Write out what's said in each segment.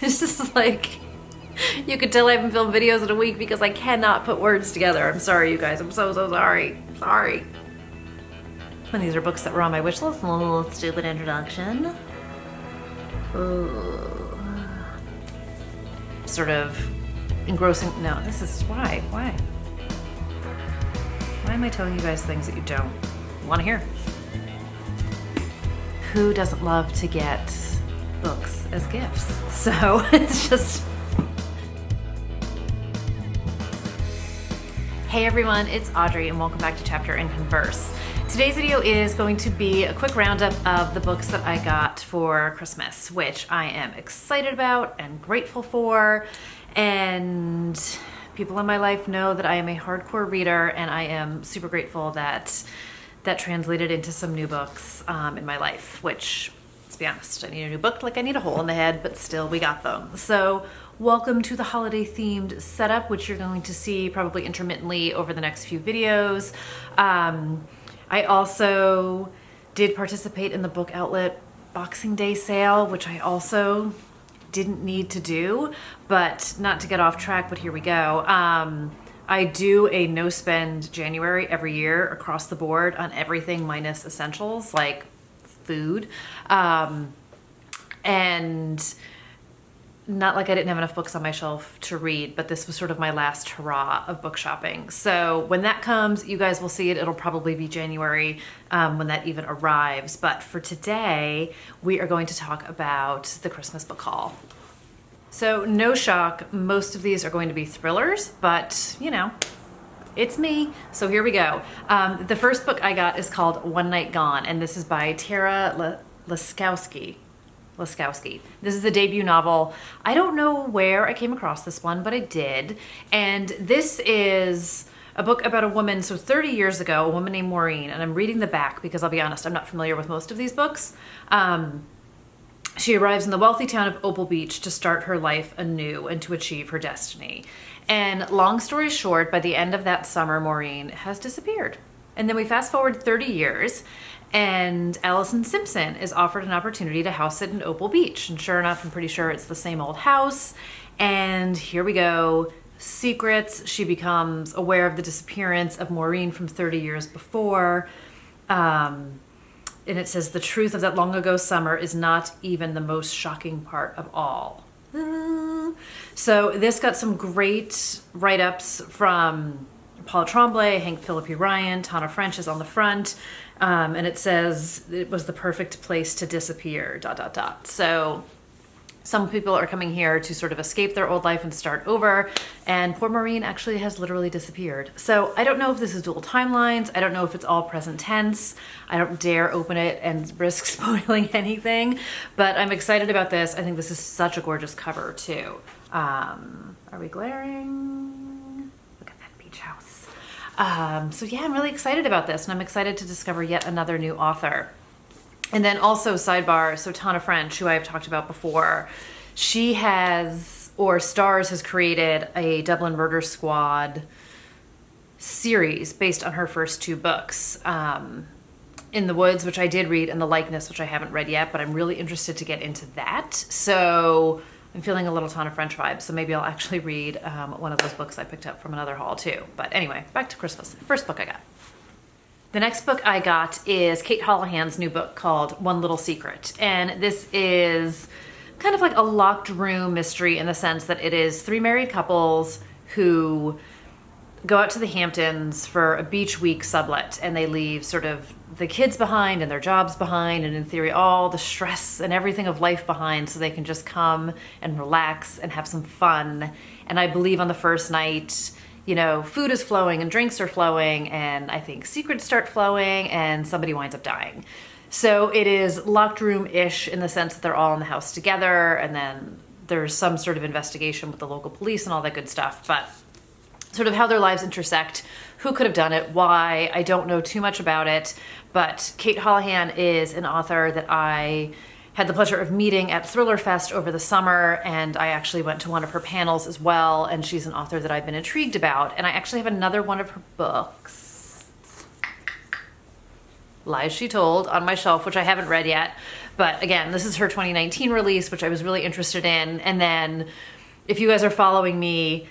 It's just like, you could tell I haven't filmed videos in a week because I cannot put words together. I'm sorry, you guys. I'm so sorry. Sorry. And these are books that were on my wish list. A little stupid introduction. Ooh. Sort of engrossing. No, this is why? Why am I telling you guys things that you don't want to hear? Who doesn't love to get books as gifts? So it's just... Hey everyone, it's Audrey and welcome back to Chapter and Converse. Today's video is going to be a quick roundup of the books that I got for Christmas, which I am excited about and grateful for. And people in my life know that I am a hardcore reader, and I am super grateful that that translated into some new books in my life, which, let's be honest, I need a new book like I need a hole in the head, but still we got them. So welcome to the holiday themed setup, which you're going to see probably intermittently over the next few videos. I also did participate in the book outlet Boxing Day sale, which I also didn't need to do, but not to get off track, but here we go. I do a no spend January every year across the board on everything minus essentials like food. And not like I didn't have enough books on my shelf to read, but this was sort of my last hurrah of book shopping. So when that comes, you guys will see it. It'll probably be January when that even arrives. But for today, we are going to talk about the Christmas book haul. So no shock, most of these are going to be thrillers, but you know, it's me. So here we go. The first book I got is called One Night Gone, and this is by Tara Laskowski. This is a debut novel. I don't know where I came across this one, but I did. And this is a book about a woman, so 30 years ago, a woman named Maureen, and I'm reading the back because I'll be honest, I'm not familiar with most of these books. She arrives in the wealthy town of Opal Beach to start her life anew and to achieve her destiny. And long story short, by the end of that summer, Maureen has disappeared. And then we fast forward 30 years, and Allison Simpson is offered an opportunity to house sit in Opal Beach. And sure enough, I'm pretty sure it's the same old house. And here we go. Secrets. She becomes aware of the disappearance of Maureen from 30 years before. And it says, the truth of that long ago summer is not even the most shocking part of all. So this got some great write-ups from Paula Tremblay, Hank Philippi Ryan, Tana French is on the front. And it says it was the perfect place to disappear, ... So some people are coming here to sort of escape their old life and start over. And poor Maureen actually has literally disappeared. So I don't know if this is dual timelines. I don't know if it's all present tense. I don't dare open it and risk spoiling anything, but I'm excited about this. I think this is such a gorgeous cover too. Are we glaring? Look at that beach house. So yeah, I'm really excited about this, and I'm excited to discover yet another new author. And then also sidebar, so Tana French, who I've talked about before, she has, or Stars has created a Dublin Murder Squad series based on her first two books. In the Woods, which I did read, and The Likeness, which I haven't read yet, but I'm really interested to get into that. So I'm feeling a little Tana French vibe, so maybe I'll actually read one of those books I picked up from another haul too. But anyway, back to Christmas. First book I got. The next book I got is Kate Holohan's new book called One Little Secret. And this is kind of like a locked room mystery in the sense that it is three married couples who go out to the Hamptons for a beach week sublet, and they leave sort of the kids behind and their jobs behind, and in theory all the stress and everything of life behind, so they can just come and relax and have some fun. And I believe on the first night, you know, food is flowing and drinks are flowing, and I think secrets start flowing and somebody winds up dying. So it is locked room-ish in the sense that they're all in the house together, and then there's some sort of investigation with the local police and all that good stuff, but sort of how their lives intersect, who could have done it, why, I don't know too much about it, but Kate Holohan is an author that I had the pleasure of meeting at Thriller Fest over the summer, and I actually went to one of her panels as well, and she's an author that I've been intrigued about. And I actually have another one of her books. Lies She Told on my shelf, which I haven't read yet. But again, this is her 2019 release, which I was really interested in. And then if you guys are following me,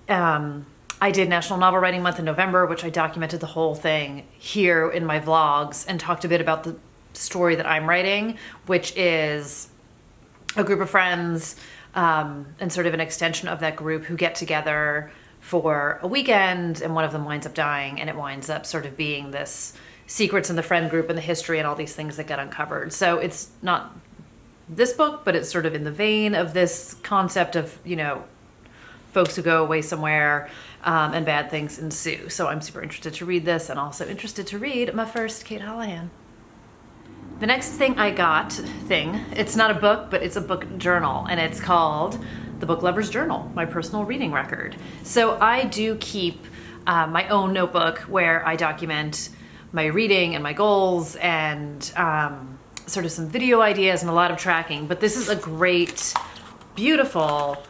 I did National Novel Writing Month in November, which I documented the whole thing here in my vlogs and talked a bit about the story that I'm writing, which is a group of friends and sort of an extension of that group who get together for a weekend, and one of them winds up dying, and it winds up sort of being this secrets in the friend group and the history and all these things that get uncovered. So it's not this book, but it's sort of in the vein of this concept of, you know, folks who go away somewhere and bad things ensue. So I'm super interested to read this, and also interested to read my first Kate Hallahan. The next thing I got, it's not a book, but it's a book journal, and it's called The Book Lover's Journal, my personal reading record. So I do keep my own notebook where I document my reading and my goals and sort of some video ideas and a lot of tracking. But this is a great, beautiful,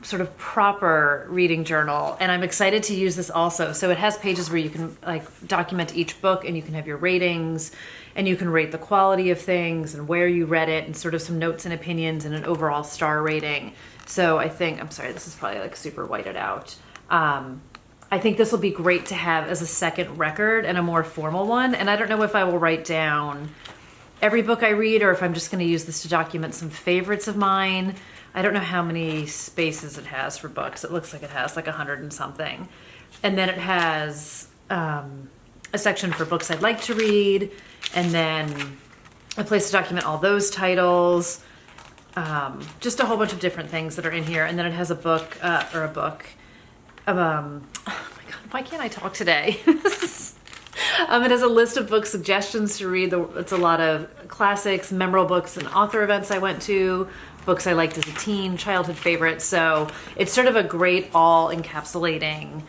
sort of proper reading journal, and I'm excited to use this also. So it has pages where you can like document each book, and you can have your ratings, and you can rate the quality of things and where you read it, and sort of some notes and opinions and an overall star rating. So I think, I'm sorry, this is probably like super whited out. I think this will be great to have as a second record and a more formal one. And I don't know if I will write down every book I read, or if I'm just going to use this to document some favorites of mine. I don't know how many spaces it has for books. It looks like it has like 100 and something. And then it has a section for books I'd like to read, and then a place to document all those titles. Just a whole bunch of different things that are in here. And then it has a book, oh my God, why can't I talk today? It has a list of book suggestions to read. It's a lot of classics, memorable books and author events I went to, books I liked as a teen, childhood favorites. So it's sort of a great all encapsulating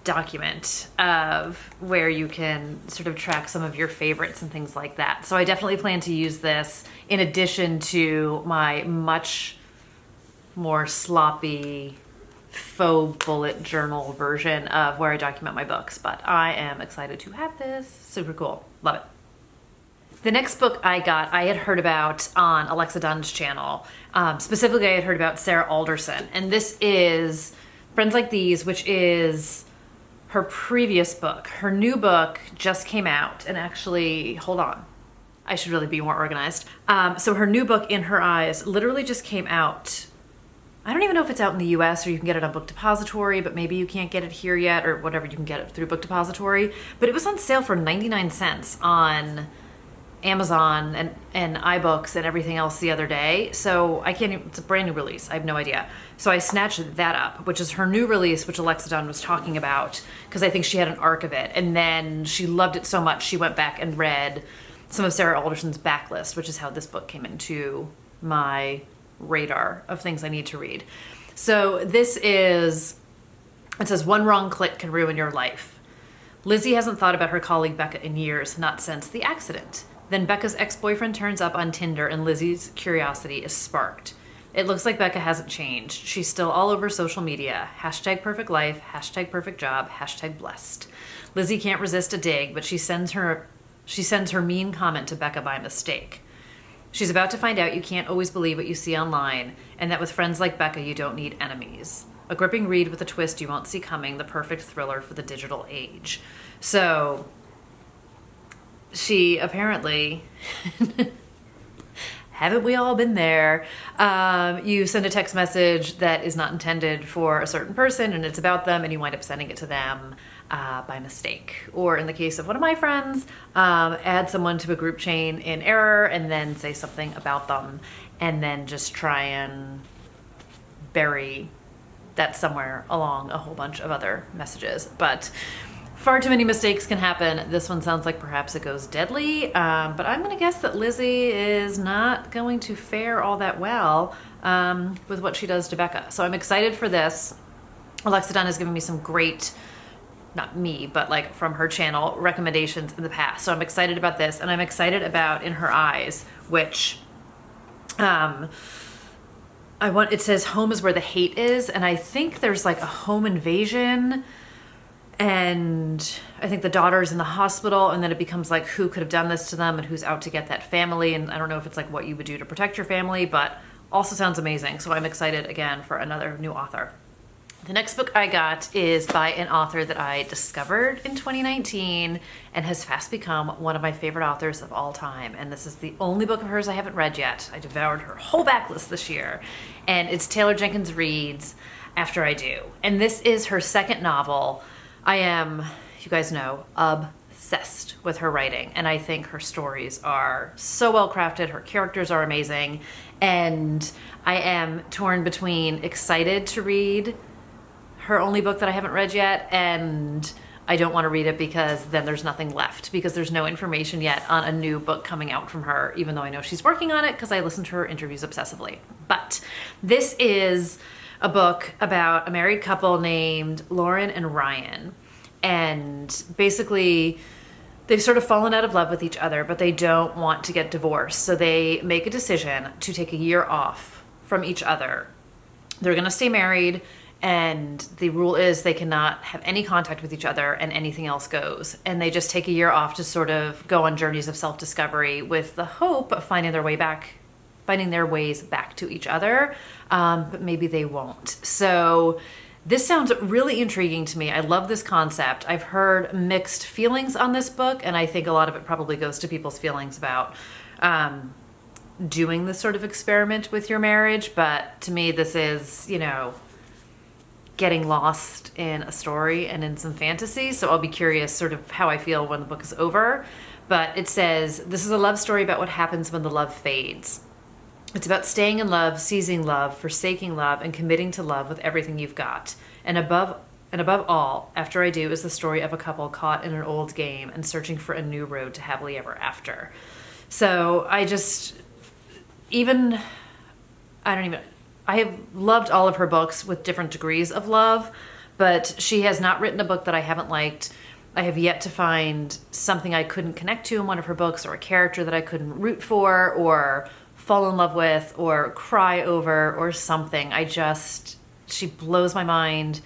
document of where you can sort of track some of your favorites and things like that. So I definitely plan to use this in addition to my much more sloppy faux bullet journal version of where I document my books. But I am excited to have this. Super cool. Love it. The next book I got, I had heard about on Alexa Dunn's channel. Specifically, I had heard about Sarah Alderson. And this is Friends Like These, which is her previous book. Her new book just came out. And actually, hold on. I should really be more organized. So her new book, In Her Eyes, literally just came out. I don't even know if it's out in the US or you can get it on Book Depository, but maybe you can't get it here yet, or whatever, you can get it through Book Depository. But it was on sale for 99 cents on Amazon and iBooks and everything else the other day. So I can't even, it's a brand new release. I have no idea. So I snatched that up, which is her new release, which Alexa Dunn was talking about, because I think she had an arc of it. And then she loved it so much, she went back and read some of Sarah Alderson's backlist, which is how this book came into my radar of things I need to read. So this is, it says, one wrong click can ruin your life. Lizzie hasn't thought about her colleague Becca in years, not since the accident. Then Becca's ex-boyfriend turns up on Tinder and Lizzie's curiosity is sparked. It looks like Becca hasn't changed. She's still all over social media. Hashtag perfect life, hashtag perfect job, hashtag blessed. Lizzie can't resist a dig, but she sends her mean comment to Becca by mistake. She's about to find out you can't always believe what you see online, and that with friends like Becca, you don't need enemies. A gripping read with a twist you won't see coming, the perfect thriller for the digital age. So she apparently, haven't we all been there? You send a text message that is not intended for a certain person, and it's about them, and you wind up sending it to them by mistake. Or in the case of one of my friends, add someone to a group chain in error and then say something about them, and then just try and bury that somewhere along a whole bunch of other messages. But far too many mistakes can happen. This one sounds like perhaps it goes deadly, but I'm gonna guess that Lizzie is not going to fare all that well with what she does to Becca. So I'm excited for this. Alexa Dunn has given me some great, not me, but like from her channel, recommendations in the past. So I'm excited about this, and I'm excited about In Her Eyes, which it says home is where the hate is, and I think there's like a home invasion And I think the daughter's in the hospital, and then it becomes like who could have done this to them and who's out to get that family. And I don't know if it's like what you would do to protect your family, but also sounds amazing. So I'm excited again for another new author. The next book I got is by an author that I discovered in 2019 and has fast become one of my favorite authors of all time. And this is the only book of hers I haven't read yet. I devoured her whole backlist this year. And it's Taylor Jenkins Reid's After I Do. And this is her second novel. I am, you guys know, obsessed with her writing. And I think her stories are so well crafted. Her characters are amazing. And I am torn between excited to read her only book that I haven't read yet, and I don't want to read it because then there's nothing left, because there's no information yet on a new book coming out from her, even though I know she's working on it because I listen to her interviews obsessively. But this is a book about a married couple named Lauren and Ryan. And basically, they've sort of fallen out of love with each other, but they don't want to get divorced. So they make a decision to take a year off from each other. They're going to stay married, and the rule is they cannot have any contact with each other and anything else goes. And they just take a year off to sort of go on journeys of self-discovery with the hope of finding their ways back to each other. But maybe they won't. So this sounds really intriguing to me. I love this concept. I've heard mixed feelings on this book, and I think a lot of it probably goes to people's feelings about doing this sort of experiment with your marriage. But to me, this is, getting lost in a story and in some fantasy. So I'll be curious sort of how I feel when the book is over. But it says, this is a love story about what happens when the love fades. It's about staying in love, seizing love, forsaking love, and committing to love with everything you've got. And above all, After I Do is the story of a couple caught in an old game and searching for a new road to happily ever after. So I have loved all of her books with different degrees of love, but she has not written a book that I haven't liked. I have yet to find something I couldn't connect to in one of her books, or a character that I couldn't root for or fall in love with or cry over or something. She blows my mind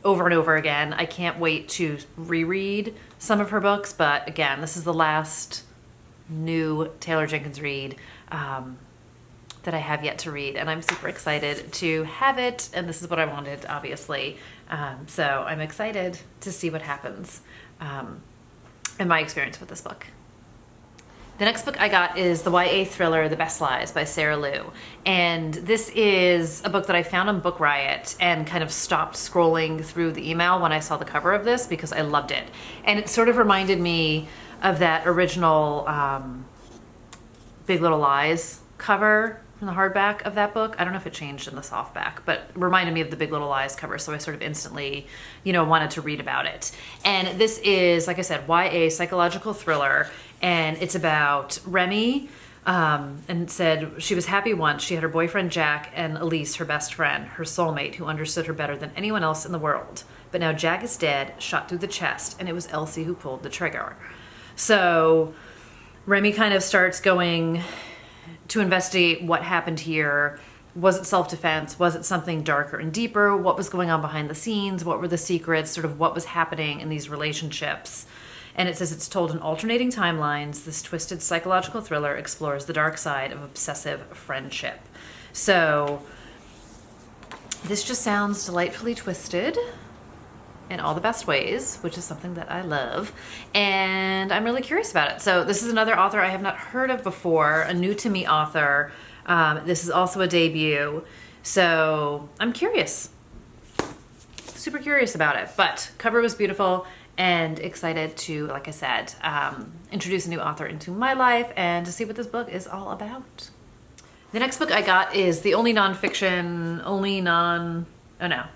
over and over again. I can't wait to reread some of her books, but again, this is the last new Taylor Jenkins Reid that I have yet to read, and I'm super excited to have it, and this is what I wanted, obviously. So I'm excited to see what happens in my experience with this book. The next book I got is the YA thriller The Best Lies by Sarah Liu. And this is a book that I found on Book Riot and kind of stopped scrolling through the email when I saw the cover of this because I loved it. And it sort of reminded me of that original Big Little Lies cover from the hardback of that book. I don't know if it changed in the softback, but it reminded me of the Big Little Lies cover, so I sort of instantly, wanted to read about it. And this is, like I said, YA psychological thriller, and it's about Remy, and it said she was happy once. She had her boyfriend Jack and Elise, her best friend, her soulmate, who understood her better than anyone else in the world. But now Jack is dead, shot through the chest, and it was Elsie who pulled the trigger. So Remy kind of starts going to investigate what happened here. Was it self-defense? Was it something darker and deeper? What was going on behind the scenes? What were the secrets? Sort of what was happening in these relationships? And it says it's told in alternating timelines. This twisted psychological thriller explores the dark side of obsessive friendship. So this just sounds delightfully twisted in all the best ways, which is something that I love, and I'm really curious about it. So this is another author I have not heard of before, a new to me author. This is also a debut, so I'm curious, super curious about it. But cover was beautiful, and excited to, like I said, introduce a new author into my life and to see what this book is all about. The next book I got is the only nonfiction,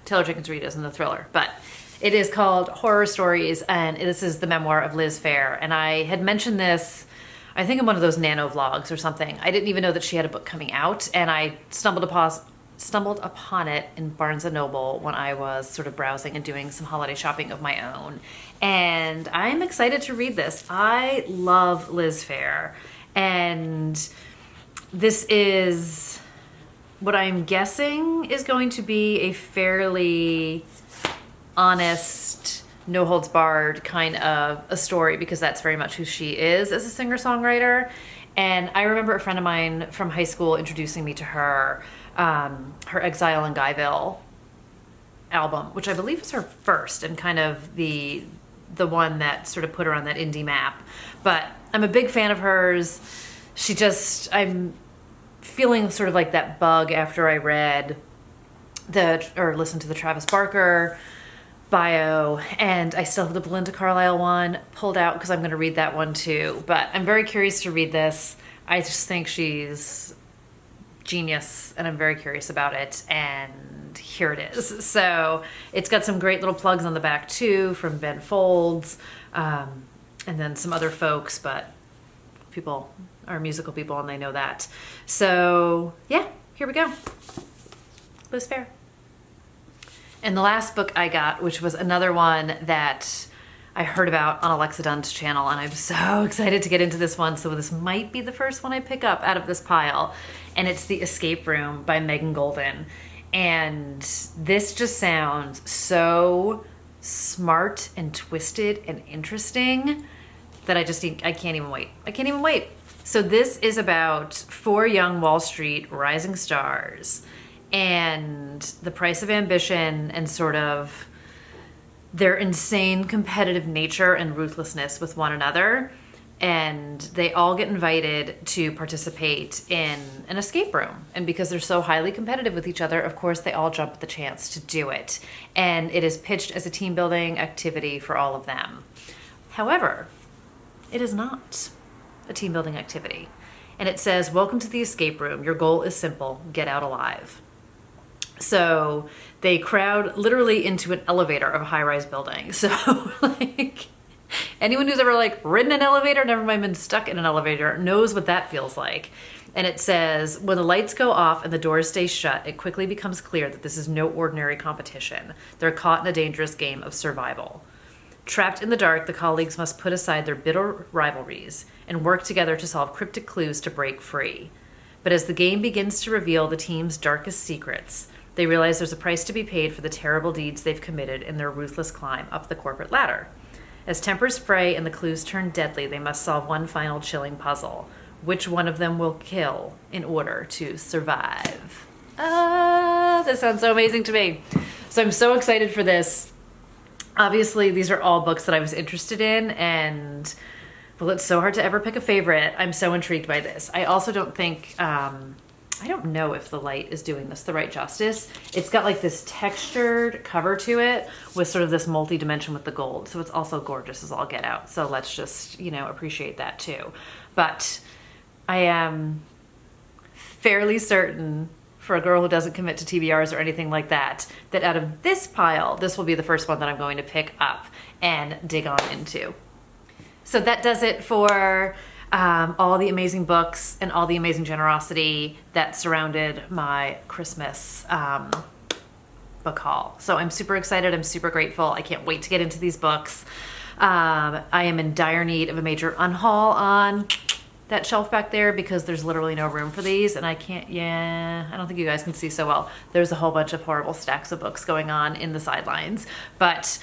Taylor Jenkins Reid isn't a thriller, but it is called Horror Stories, and this is the memoir of Liz Phair. And I had mentioned this, I think in one of those nano vlogs or something. I didn't even know that she had a book coming out, and I stumbled upon it in Barnes & Noble when I was sort of browsing and doing some holiday shopping of my own. And I'm excited to read this. I love Liz Phair, and this is what I'm guessing is going to be a fairly honest no holds barred kind of a story, because that's very much who she is as a singer-songwriter. And I remember a friend of mine from high school introducing me to her Exile in Guyville album, which I believe is her first and kind of the one that sort of put her on that indie map. But I'm a big fan of hers. I'm feeling sort of like that bug after I read listened to the Travis Barker bio, and I still have the Belinda Carlisle one pulled out because I'm going to read that one too. But I'm very curious to read this. I just think she's genius, and I'm very curious about it, and here it is. So it's got some great little plugs on the back too from Ben Folds, and then some other folks, but people are musical people and they know that. So yeah, here we go. Liz Phair. And the last book I got, which was another one that I heard about on Alexa Dunn's channel, and I'm so excited to get into this one. So this might be the first one I pick up out of this pile, and it's The Escape Room by Megan Golden. And this just sounds so smart and twisted and interesting that I can't even wait. I can't even wait. So this is about 4 young Wall Street rising stars and the price of ambition and sort of their insane competitive nature and ruthlessness with one another. And they all get invited to participate in an escape room. And because they're so highly competitive with each other, of course, they all jump at the chance to do it. And it is pitched as a team building activity for all of them. However, it is not a team building activity. And it says, welcome to the escape room. Your goal is simple, get out alive. So they crowd literally into an elevator of a high-rise building. So like anyone who's ever like ridden an elevator, never mind been stuck in an elevator, knows what that feels like. And it says, when the lights go off and the doors stay shut, it quickly becomes clear that this is no ordinary competition. They're caught in a dangerous game of survival. Trapped in the dark, the colleagues must put aside their bitter rivalries and work together to solve cryptic clues to break free. But as the game begins to reveal the team's darkest secrets, they realize there's a price to be paid for the terrible deeds they've committed in their ruthless climb up the corporate ladder. As tempers fray and the clues turn deadly, they must solve one final chilling puzzle. Which one of them will kill in order to survive? This sounds so amazing to me. So I'm so excited for this. Obviously, these are all books that I was interested in, and well, it's so hard to ever pick a favorite. I'm so intrigued by this. I also don't think, I don't know if the light is doing this the right justice. It's got like this textured cover to it with sort of this multi-dimension with the gold. So it's also gorgeous as all get out. So let's just, appreciate that too. But I am fairly certain, for a girl who doesn't commit to TBRs or anything like that, that out of this pile, this will be the first one that I'm going to pick up and dig on into. So that does it for all the amazing books and all the amazing generosity that surrounded my Christmas book haul. So I'm super excited. I'm super grateful. I can't wait to get into these books. I am in dire need of a major unhaul on that shelf back there because there's literally no room for these, and I don't think you guys can see so well. There's a whole bunch of horrible stacks of books going on in the sidelines. But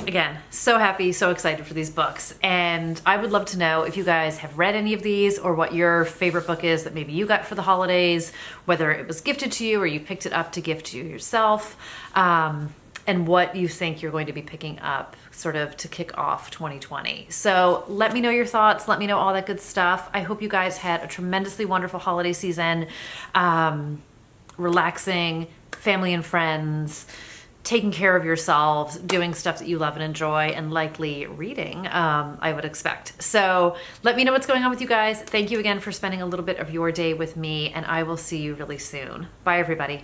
again, so happy, so excited for these books. And I would love to know if you guys have read any of these or what your favorite book is that maybe you got for the holidays, whether it was gifted to you or you picked it up to gift to yourself, and what you think you're going to be picking up sort of to kick off 2020. So let me know your thoughts. Let me know all that good stuff. I hope you guys had a tremendously wonderful holiday season, relaxing, family and friends, taking care of yourselves, doing stuff that you love and enjoy, and likely reading, I would expect. So let me know what's going on with you guys. Thank you again for spending a little bit of your day with me, and I will see you really soon. Bye, everybody.